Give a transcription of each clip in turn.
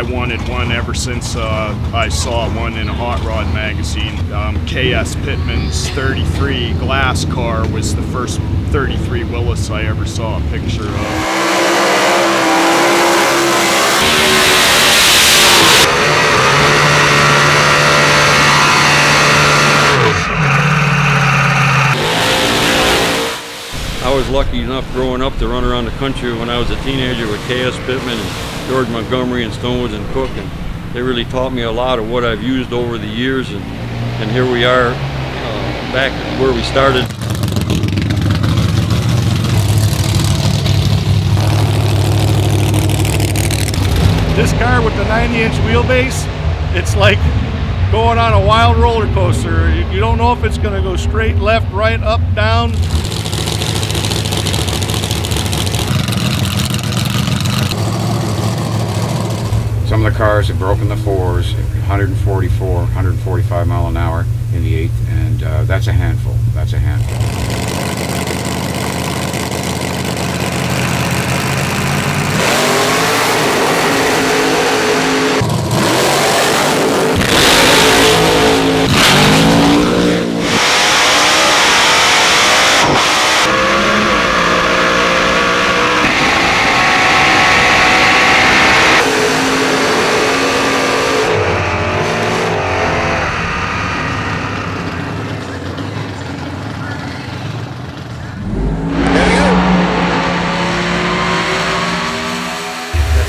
I wanted one ever since I saw one in a hot rod magazine. K.S. Pittman's 33 glass car was the first 33 Willis I ever saw a picture of. I was lucky enough growing up to run around the country when I was a teenager with K.S. Pittman and George Montgomery and Stonewoods and Cook, and they really taught me a lot of what I've used over the years, and here we are back where we started. This car with the 90-inch wheelbase, it's like going on a wild roller coaster. You don't know if it's going to go straight, left, right, up, down. Some of the cars have broken the fours, 144, 145 mile an hour in the 8th, and that's a handful. That's a handful.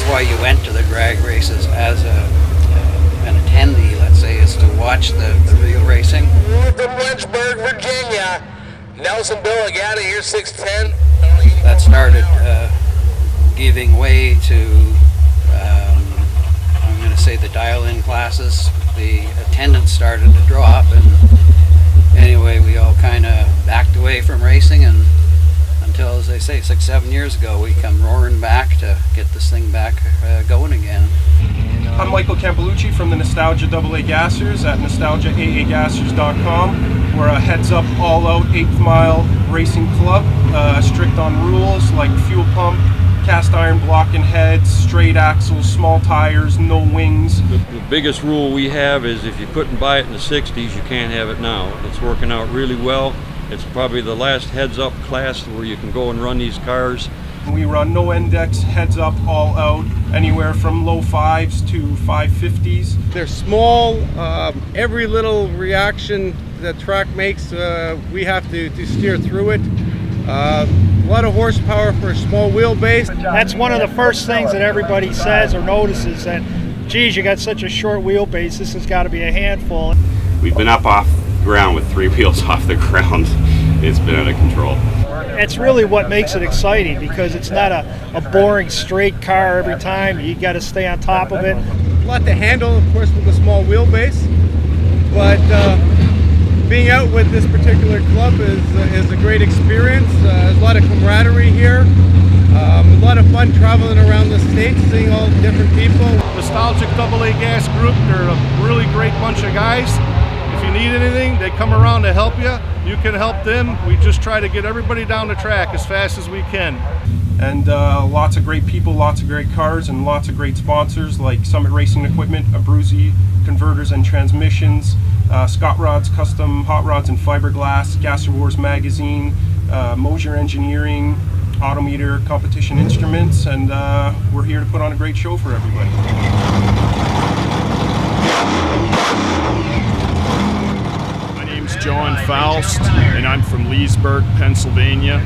Why you went to the drag races as an attendee, let's say, is to watch the real racing? We're from Lynchburg, Virginia. Nelson Bill Agata here, 6'10". That started giving way to, I'm going to say, the dial-in classes. The attendance started to drop, and anyway, we all kind of backed away from racing, and until, as they say, 6-7 years ago, we come roaring back to get this thing back going again. I'm Michael Campolucci from the Nostalgia AAGassers at nostalgiaaagassers.com. We're a heads-up, all-out 8th mile racing club, strict on rules like fuel pump, cast iron blocking heads, straight axles, small tires, no wings. The biggest rule we have is if you couldn't buy it in the 60s, you can't have it now. It's working out really well. It's probably the last heads-up class where you can go and run these cars. We run no index, heads up, all out, anywhere from low 5s to 550s. They're small. Every little reaction the track makes, we have to steer through it. A lot of horsepower for a small wheelbase. That's one of the first things that everybody says or notices, that, geez, you got such a short wheelbase, this has got to be a handful. We've been up off ground with 3 wheels off the ground. It's been out of control. It's really what makes it exciting, because it's not a boring straight car every time. You got to stay on top of it. A lot to handle, of course, with a small wheelbase, but being out with this particular club is a great experience. There's a lot of camaraderie here. A lot of fun traveling around the state, seeing all different people. Nostalgic AA Gas Group, they're a really great bunch of guys. If you need anything, they come around to help you. You can help them. We just try to get everybody down the track as fast as we can. And lots of great people, lots of great cars, and lots of great sponsors like Summit Racing Equipment, Abruzzi Converters and Transmissions, Scott Rods Custom Hot Rods and Fiberglass, Gasser Wars Magazine, Mosier Engineering, Autometer Competition Instruments, and we're here to put on a great show for everybody. John Faust, and I'm from Leesburg, Pennsylvania.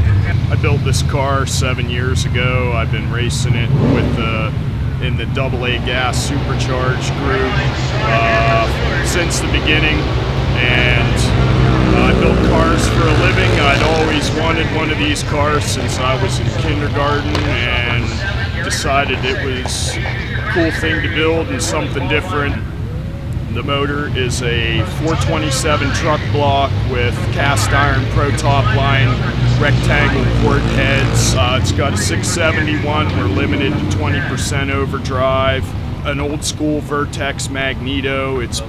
I built this car 7 years ago. I've been racing it with in the AA Gas Supercharged group since the beginning, and I built cars for a living. I'd always wanted one of these cars since I was in kindergarten, and decided it was a cool thing to build and something different. The motor is a 427 truck block with cast iron pro top line, rectangle port heads. It's got a 671. We're limited to 20% overdrive. An old school Vertex magneto. It's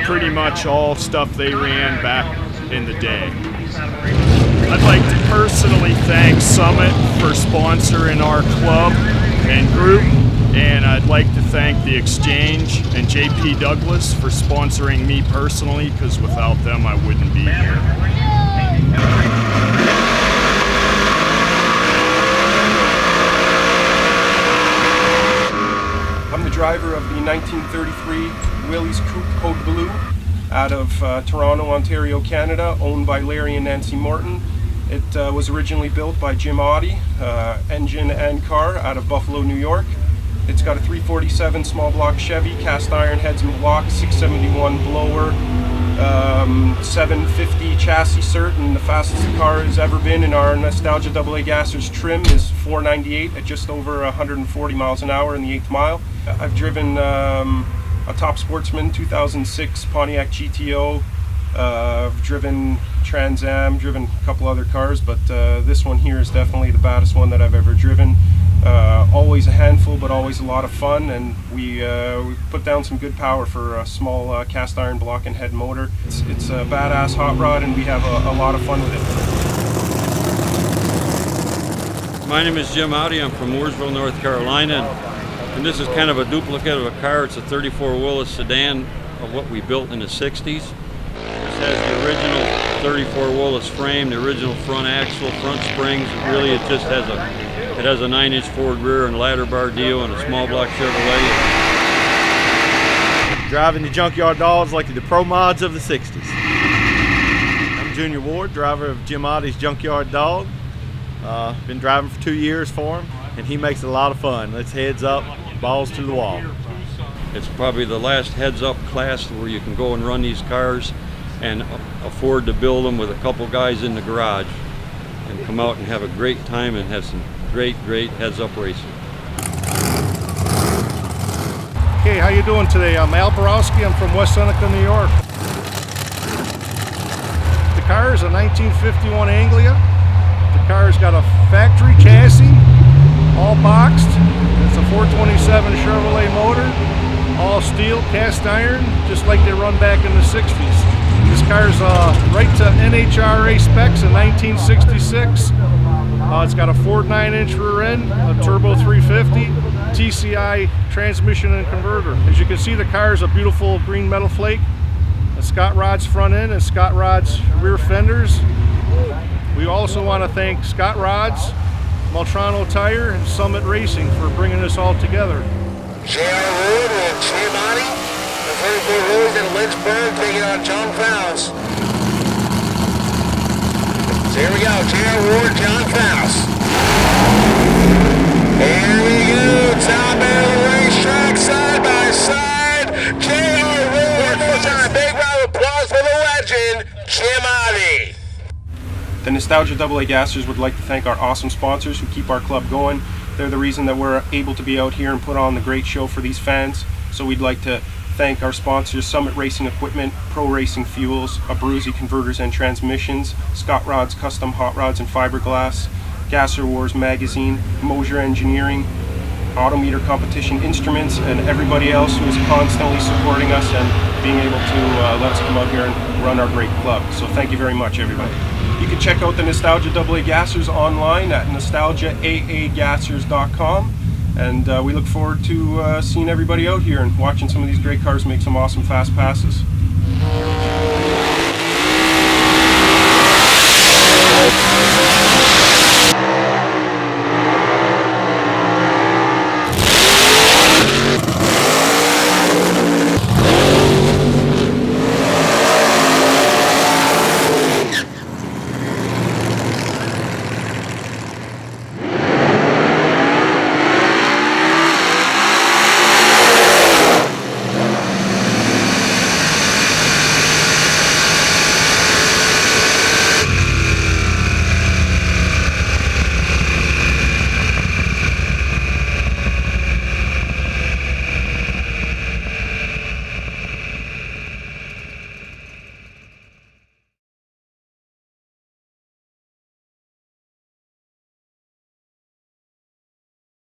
pretty much all stuff they ran back in the day. I'd like to personally thank Summit for sponsoring our club and group. And I'd like to thank the Exchange and JP Douglas for sponsoring me personally, because without them I wouldn't be here. I'm the driver of the 1933 Willys Coupe Code Blue out of Toronto, Ontario, Canada, owned by Larry and Nancy Morton. It was originally built by Jim Audi, engine and car, out of Buffalo, New York. It's got a 347 small block Chevy, cast iron heads and block, 671 blower, 750 chassis cert, and the fastest the car has ever been in our Nostalgia AAGassers trim is 498 at just over 140 miles an hour in the 8th mile. I've driven a Top Sportsman 2006 Pontiac GTO. I've driven Trans Am, driven a couple other cars, but this one here is definitely the baddest one that I've ever driven. Always a handful, but always a lot of fun, and we put down some good power for a small cast iron block and head motor. It's a badass hot rod, and we have a lot of fun with it. My name is Jim Audi. I'm from Mooresville, North Carolina, and this is kind of a duplicate of a car. It's a 34 Willys sedan of what we built in the 60s. This has the original 34 Willys frame, the original front axle, front springs. It just has a 9-inch forward rear and ladder bar deal and a small block Chevrolet. Driving the junkyard dogs like the pro mods of the 60s. I'm Junior Ward, driver of Jim Audi's Junkyard Dog. Been driving for 2 years for him, and he makes it a lot of fun. Let's heads up, balls to the wall. It's probably the last heads-up class where you can go and run these cars and afford to build them with a couple guys in the garage and come out and have a great time and have some great heads-up racing. Okay, how you doing today? I'm Al Borowski. I'm from West Seneca, New York. The car is a 1951 Anglia. The car's got a factory chassis, all boxed. It's a 427 Chevrolet motor, all steel, cast iron, just like they run back in the 60s. This car's right to NHRA specs in 1966. It's got a Ford 9-inch rear end, a turbo 350, TCI transmission and converter. As you can see, the car is a beautiful green metal flake, a Scott Rod's front end and Scott Rod's rear fenders. We also want to thank Scott Rod's, Maltrano Tire, and Summit Racing for bringing this all together. J.R. Wood and Jim Audi, the 34 Willys in Lynchburg, taking on John Faust. So here we go, J.R. Ward, John Faust. Here we go, top end of the racetrack, side by side. J.R. Ward, one more time, big round of applause for the legend, Jim Audi. The Nostalgia AAGassers would like to thank our awesome sponsors who keep our club going. They're the reason that we're able to be out here and put on the great show for these fans. So we'd like to thank our sponsors: Summit Racing Equipment, Pro Racing Fuels, Abruzzi Converters and Transmissions, Scott Rod's Custom Hot Rods and Fiberglass, Gasser Wars Magazine, Mosier Engineering, Autometer Competition Instruments, and everybody else who is constantly supporting us and being able to let us come out here and run our great club. So thank you very much, everybody. You can check out the Nostalgia AAGassers online at nostalgiaagassers.com, and we look forward to seeing everybody out here and watching some of these great cars make some awesome fast passes.